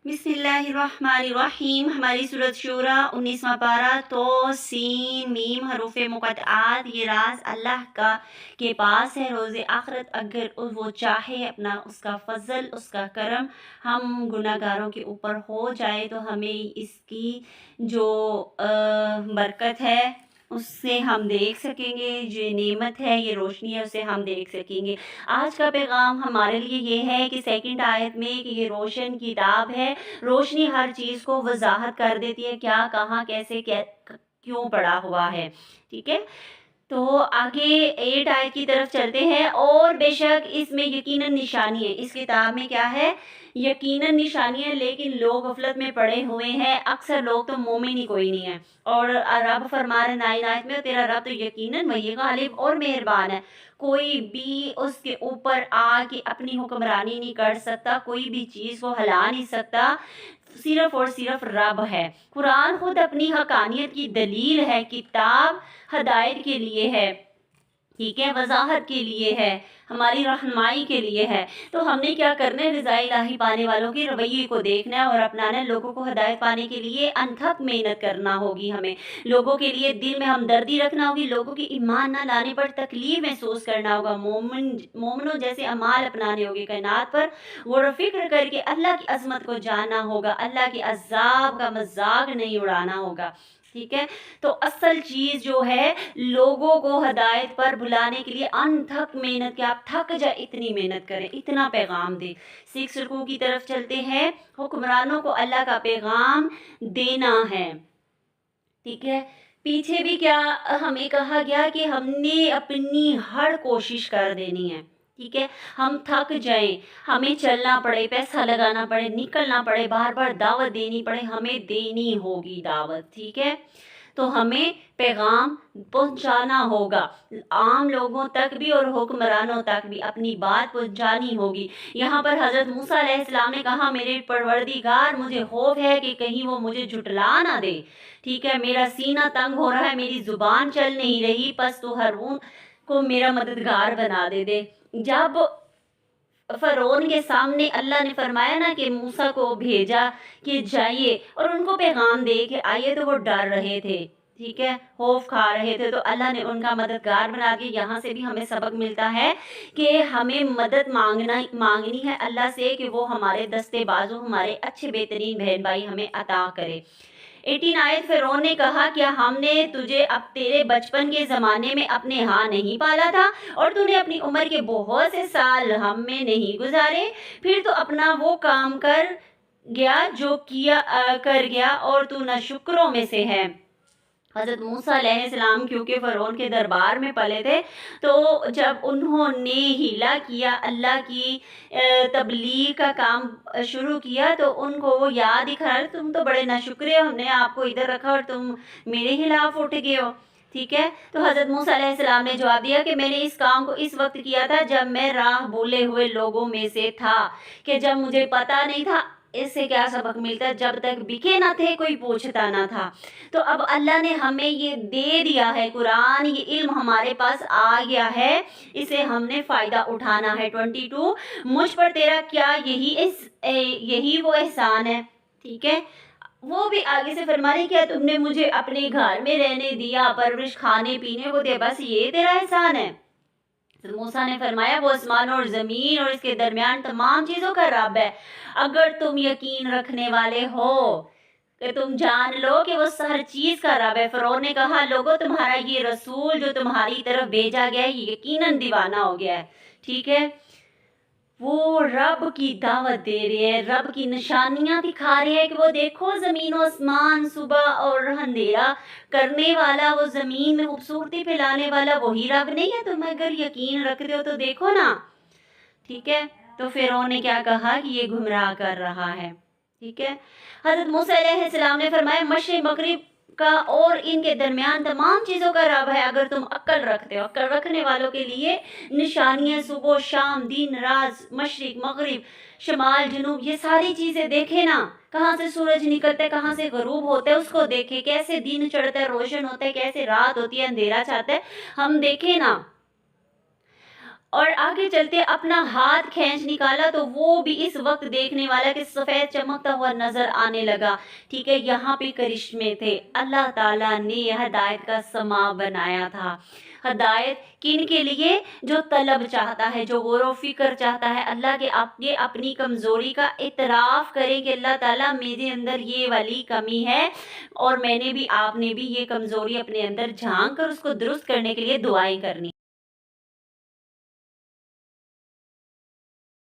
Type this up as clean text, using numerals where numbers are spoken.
बिस्मिल्लाहिर्रहमानिर्रहीम। हमारी सूरत शूरा 19वां पारा। तो सीन मीम हरूफ मुक़त्तआत, ये राज अल्लाह का के पास है। रोज़े आखिरत अगर वो चाहे अपना उसका फ़ज़ल उसका करम हम गुनाहगारों के ऊपर हो जाए तो हमें इसकी जो बरकत है उससे हम देख सकेंगे, जो नेमत है ये रोशनी है उसे हम देख सकेंगे। आज का पैगाम हमारे लिए ये है कि सेकंड आयत में कि ये रोशन किताब है। रोशनी हर चीज़ को वजाहत कर देती है, क्या कहाँ कैसे क्यों पड़ा हुआ है। ठीक है, तो आगे 8 आयत की तरफ चलते हैं। और बेशक इसमें यकीनन निशानी है, इस किताब में क्या है, यकीनन निशानी है, लेकिन लोग गफलत में पड़े हुए हैं। अक्सर लोग तो मोमिन ही कोई नहीं है। और रब फरमा रहे 9 आयत में, तेरा रब तो यकीनन वही गालिब और मेहरबान है, कोई भी उसके ऊपर आके अपनी हुक्मरानी नहीं कर सकता, कोई भी चीज़ को हिला नहीं सकता, सिर्फ और सिर्फ रब है। कुरान खुद अपनी हकानियत की दलील है, किताब हदायत के लिए है, ठीक है, वजाहत के लिए है, हमारी रहनुमाई के लिए है। तो हमने क्या करना है, रज़ा इलाही पाने वालों के रवैये को देखना है और अपनाना है। लोगों को हदायत पाने के लिए अनथक मेहनत करना होगी, हमें लोगों के लिए दिल में हमदर्दी रखना होगी, लोगों की ईमान ना लाने पर तकलीफ महसूस करना होगा, मोमिनों जैसे अमाल अपनाने होंगे, कायनात पर गौर फिक्र करके अल्लाह की अजमत को जानना होगा, अल्लाह के अजाब का मजाक नहीं उड़ाना होगा। ठीक है, तो असल चीज़ जो है लोगों को हदायत पर बुलाने के लिए अनथक मेहनत के, आप थक जाए इतनी मेहनत करें, इतना पैगाम दे। 6 रुकू की तरफ चलते हैं। हुक्मरानों को अल्लाह का पैगाम देना है। ठीक है, पीछे भी क्या हमें कहा गया कि हमने अपनी हर कोशिश कर देनी है। ठीक है, हम थक जाएं, हमें चलना पड़े, पैसा लगाना पड़े, निकलना पड़े, बार बार दावत देनी पड़े, हमें देनी होगी दावत। ठीक है, तो हमें पैगाम पहुंचाना होगा, आम लोगों तक भी और हुक्मरानों तक भी अपनी बात पहुंचानी होगी। यहाँ पर हज़रत मूसा अलैहिस्सलाम ने कहा, मेरे परवरदिगार मुझे खौफ है कि कहीं वो मुझे झुटला ना दे। ठीक है, मेरा सीना तंग हो रहा है, मेरी ज़ुबान चल नहीं रही, बस तो हारून को मेरा मददगार बना दे। जब फ़िरौन के सामने अल्लाह ने फरमाया ना कि मूसा को भेजा कि जाइए और उनको पैगाम दे के आइए, तो वो डर रहे थे, ठीक है, खौफ खा रहे थे, तो अल्लाह ने उनका मददगार बना दिया। यहाँ से भी हमें सबक मिलता है कि हमें मदद मांगनी है अल्लाह से कि वो हमारे दस्ते बाजू, हमारे अच्छे बेहतरीन बहन भाई हमें अता करे। 18 आयत, फ़िरौन ने कहा, क्या हमने तुझे अब तेरे बचपन के ज़माने में अपने यहाँ नहीं पाला था और तूने अपनी उम्र के बहुत से साल हम में नहीं गुजारे? फिर तो अपना वो काम कर गया जो कर गया और तू नाशुक्रों में से है। हज़रत मूसा अलैहिस्सलाम क्योंकि फ़िरौन के दरबार में पले थे, तो जब उन्होंने हीला किया, अल्लाह की तबलीग का काम शुरू किया, तो उनको वो याद ही खा, तुम तो बड़े नाशुक्रे हो, हमने आपको इधर रखा और तुम मेरे खिलाफ उठ गए हो। ठीक है, तो हज़रत मूसा अलैहिस्सलाम ने जवाब दिया कि मैंने इस काम को इस वक्त किया था जब मैं राह भूले हुए लोगों में से था, कि जब मुझे पता नहीं था। इससे क्या सबक मिलता है, जब तक बिके ना थे कोई पूछता ना था। तो अब अल्लाह ने हमें ये दे दिया है कुरान, ये इल्म हमारे पास आ गया है, इसे हमने फ़ायदा उठाना है। 22, मुझ पर तेरा क्या यही वो एहसान है। ठीक है, वो भी आगे से फरमा रही, क्या तुमने मुझे अपने घर में रहने दिया, परवरिश खाने पीने को दिया, बस ये तेरा एहसान है? तो मूसा ने फरमाया, वो आसमान और ज़मीन और इसके दरमियान तमाम चीज़ों का रब है। अगर तुम यकीन रखने वाले हो कि तुम जान लो कि वो हर चीज़ का रब है। फ़िरौन ने कहा, लोगों तुम्हारा ये रसूल जो तुम्हारी तरफ भेजा गया है ये यकीनन दीवाना हो गया है। ठीक है, वो रब की दावत दे रहे हैं, रब की निशानियां दिखा रहे हैं कि वो देखो ज़मीन और आसमान, सुबह और अंधेरा करने वाला, वो ज़मीन में खूबसूरती फैलाने वाला वही रब नहीं है? तुम अगर यकीन रखते हो तो देखो ना। ठीक है, तो फ़िरौन ने क्या कहा कि ये गुमराह कर रहा है। ठीक है, हज़रत मूसा अलैहिस्सलाम ने फरमाया, मशरिक़ मग़रिब का और इनके दरमियान तमाम चीज़ों का रब है, अगर तुम अक्ल रखते हो। अक्ल रखने वालों के लिए निशानियाँ सुबह शाम, दिन रात, मशरिक़ मग़रिब, शमाल जनूब, ये सारी चीज़ें देखे ना, कहाँ से सूरज निकलता है, कहाँ से ग़रूब होता है, उसको देखे, कैसे दिन चढ़ता है, रोशन होता है, कैसे रात होती है, अंधेरा छाता है, हम देखें ना। اور آگے چلتے اپنا ہاتھ کھینچ نکالا تو وہ بھی اس وقت دیکھنے والا کہ سفید چمکتا ہوا نظر آنے لگا. ٹھیک ہے، یہاں پہ کرشمے تھے. اللہ تعالیٰ نے یہ ہدایت کا سما بنایا تھا. ہدایت کن کے لیے؟ جو طلب چاہتا ہے، جو غور و فکر چاہتا ہے اللہ کے یہ اپنی کمزوری کا اعتراف کرے کہ اللہ تعالیٰ میرے اندر یہ والی کمی ہے، اور میں نے بھی، آپ نے بھی یہ کمزوری اپنے اندر جھانک کر اس کو درست کرنے کے لیے دعائیں کرنی.